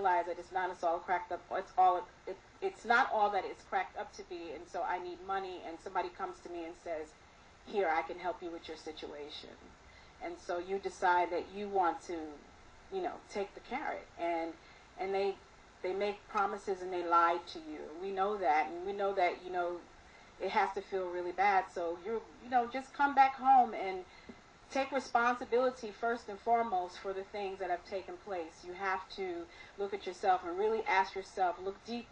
realize that it's not all cracked up. It's not all that it's cracked up to be, and so I need money, and somebody comes to me and says, here, I can help you with your situation. And so you decide that you want to, you know, take the carrot, and they make promises and they lie to you. We know that, and we know that, you know, it has to feel really bad. So you know, just come back home and take responsibility first and foremost for the things that have taken place. You have to look at yourself and really ask yourself, look deep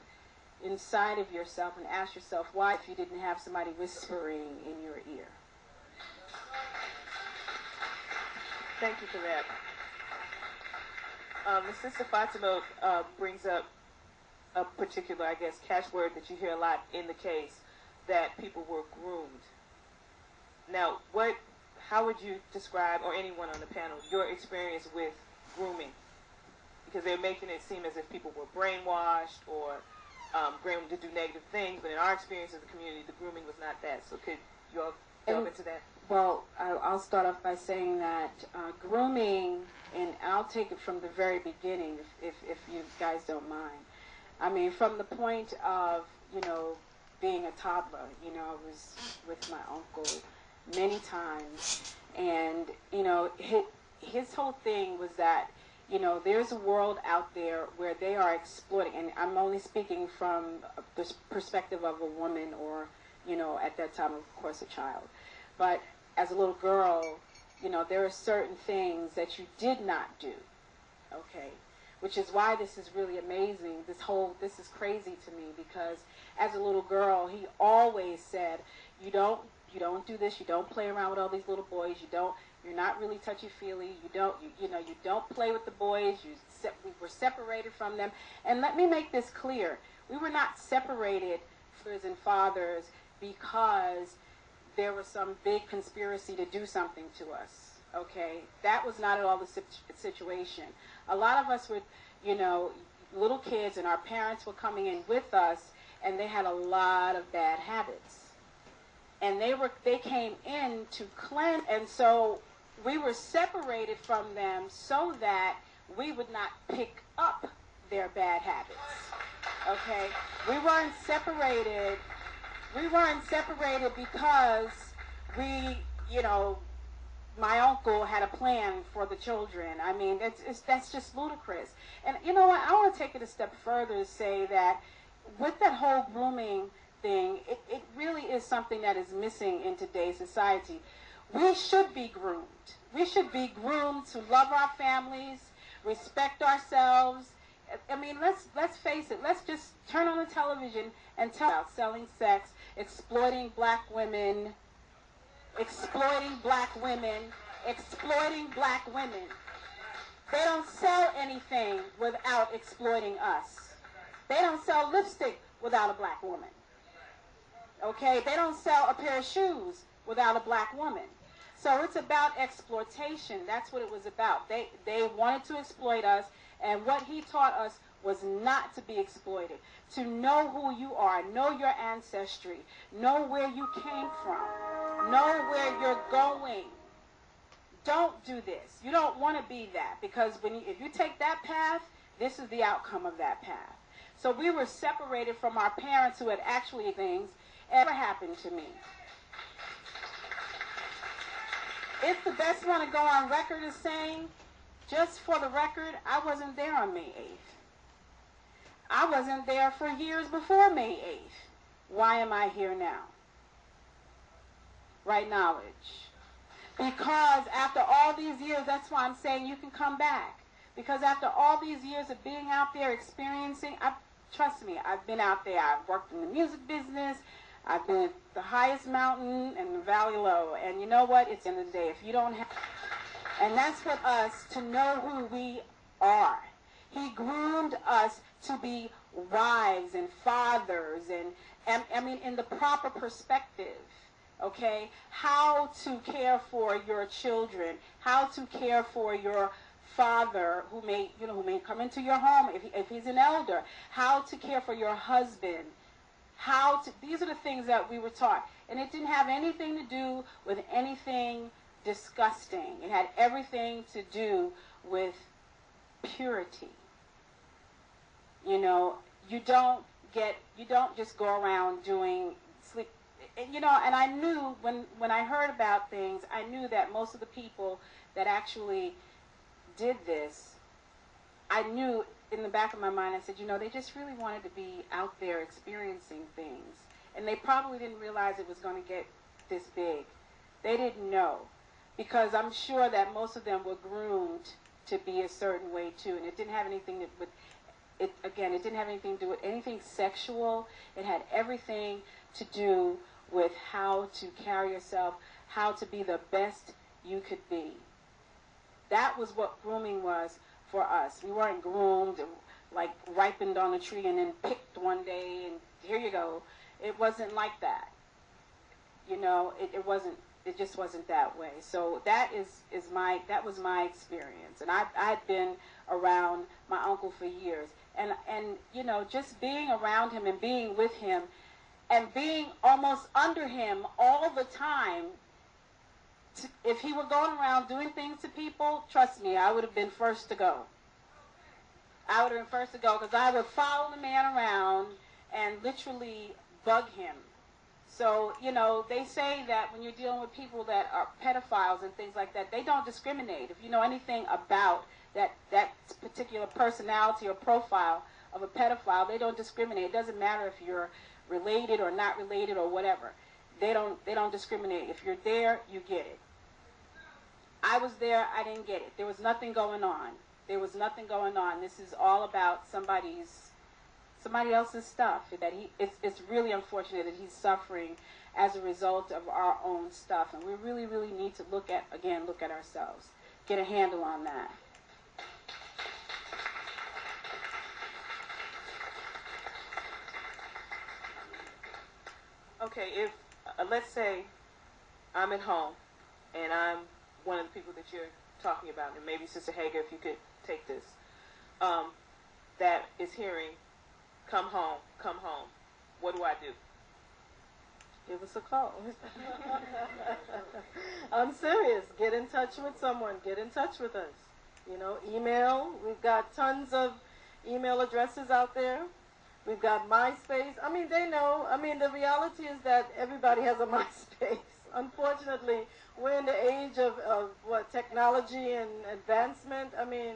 inside of yourself and ask yourself why, if you didn't have somebody whispering in your ear. Thank you for that. Sister Fatima brings up a particular, I guess, catchword that you hear a lot in the case, that people were groomed. Now, how would you describe, or anyone on the panel, your experience with grooming? Because they're making it seem as if people were brainwashed or groomed to do negative things, but in our experience as a community, the grooming was not that. So could you all delve into that? Well, I'll start off by saying that grooming, and I'll take it from the very beginning, if you guys don't mind. I mean, from the point of, you know, being a toddler, you know, I was with my uncle many times, and, you know, his whole thing was that, you know, there's a world out there where they are exploiting, and I'm only speaking from the perspective of a woman, or, you know, at that time, of course, a child. But as a little girl, you know, there are certain things that you did not do, okay? Which is why this is really amazing. This is crazy to me, because as a little girl, he always said, you don't do this, you don't play around with all these little boys, you're not really touchy-feely, you don't play with the boys, we were separated from them. And let me make this clear, we were not separated, mothers and fathers, because there was some big conspiracy to do something to us, okay? That was not at all the situation. A lot of us were, you know, little kids, and our parents were coming in with us, and they had a lot of bad habits. And they came in to cleanse, and so we were separated from them so that we would not pick up their bad habits, okay? We weren't separated because we, you know, my uncle had a plan for the children. I mean, that's just ludicrous. And you know what, I want to take it a step further to say that with that whole grooming thing, it really is something that is missing in today's society. We should be groomed. We should be groomed to love our families, respect ourselves. I mean, let's face it. Let's just turn on the television and tell about selling sex, exploiting black women, exploiting black women. They don't sell anything without exploiting us. They don't sell lipstick without a black woman. Okay? They don't sell a pair of shoes without a black woman. So it's about exploitation. That's what it was about. They wanted to exploit us, and what he taught us was not to be exploited. To know who you are, know your ancestry, know where you came from, know where you're going. Don't do this. You don't want to be that, because if you take that path, this is the outcome of that path. So we were separated from our parents who had actually things ever happened to me. If the best want to go on record as saying, just for the record, I wasn't there on May 8th. I wasn't there for years before May 8th. Why am I here now? Right knowledge. Because after all these years, that's why I'm saying you can come back. Because after all these years of being out there experiencing, trust me, I've been out there. I've worked in the music business. I've been at the highest mountain and the valley low. And you know what? It's the end of the day. If you don't have... And that's for us to know who we are. He groomed us to be wives and fathers, and I mean, in the proper perspective, okay? How to care for your children, how to care for your father who may come into your home if he's an elder, how to care for your husband, these are the things that we were taught. And it didn't have anything to do with anything disgusting. It had everything to do with purity. You know, you don't just go around doing sleep. You know, and I knew when I heard about things, I knew that most of the people that actually did this, I knew in the back of my mind, I said, you know, they just really wanted to be out there experiencing things. And they probably didn't realize it was going to get this big. They didn't know. Because I'm sure that most of them were groomed to be a certain way too. And it didn't have anything to, it didn't have anything to do with anything sexual. It had everything to do with how to carry yourself, how to be the best you could be. That was what grooming was for us. We weren't groomed, like ripened on a tree and then picked one day and here you go. It wasn't like that. You know, it wasn't. It just wasn't that way. So that was my experience, and I'd been around my uncle for years, and you know, just being around him and being with him, and being almost under him all the time. If he were going around doing things to people, trust me, I would have been first to go. I would have been first to go because I would follow the man around and literally bug him. So, you know, they say that when you're dealing with people that are pedophiles and things like that, they don't discriminate. If you know anything about that particular personality or profile of a pedophile, they don't discriminate. It doesn't matter if you're related or not related or whatever. They don't discriminate. If you're there, you get it. I was there, I didn't get it. There was nothing going on. There was nothing going on. This is all about somebody else's stuff. It's really unfortunate that he's suffering as a result of our own stuff, and we really, really need to look at ourselves, get a handle on that. Okay, if let's say I'm at home and I'm one of the people that you're talking about, and maybe Sister Hager, if you could take this, that is hearing, come home, what do I do? Give us a call. I'm serious. Get in touch with someone. Get in touch with us. You know, email. We've got tons of email addresses out there. We've got MySpace. I mean, they know. I mean, the reality is that everybody has a MySpace. Unfortunately, we're in the age of technology and advancement. I mean,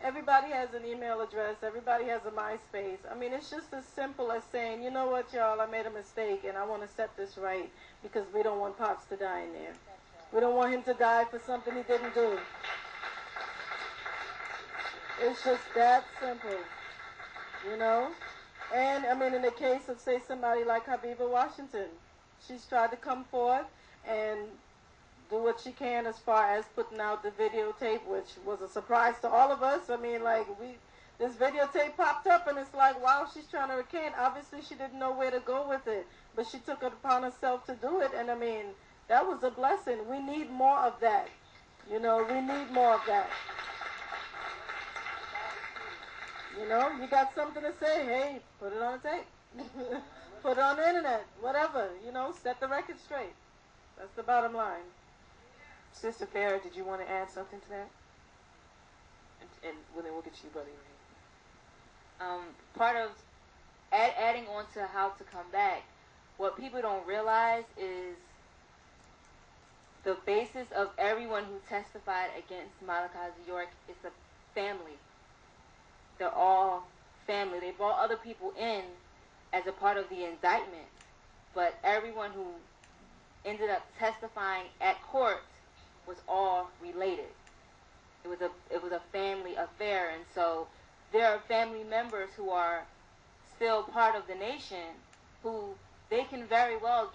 everybody has an email address. Everybody has a MySpace. I mean, it's just as simple as saying, you know what, y'all, I made a mistake, and I want to set this right because we don't want Pops to die in there. We don't want him to die for something he didn't do. It's just that simple, you know? And, I mean, in the case of, say, somebody like Habiba Washington, she's tried to come forth and do what she can as far as putting out the videotape, which was a surprise to all of us. I mean, like, this videotape popped up, and it's like, wow, she's trying to recant. Obviously, she didn't know where to go with it, but she took it upon herself to do it, and, I mean, that was a blessing. We need more of that. You know, we need more of that. You know, you got something to say, hey, put it on a tape. Put it on the internet, whatever. You know, set the record straight. That's the bottom line. Sister Farah, did you want to add something to that? And then we'll get you, Brother Ibrahim. Part of adding on to how to come back, what people don't realize is the basis of everyone who testified against Malachi York is a family. They're all family. They brought other people in as a part of the indictment, but everyone who ended up testifying at court was all related. It was a family affair, and so there are family members who are still part of the nation who they can very well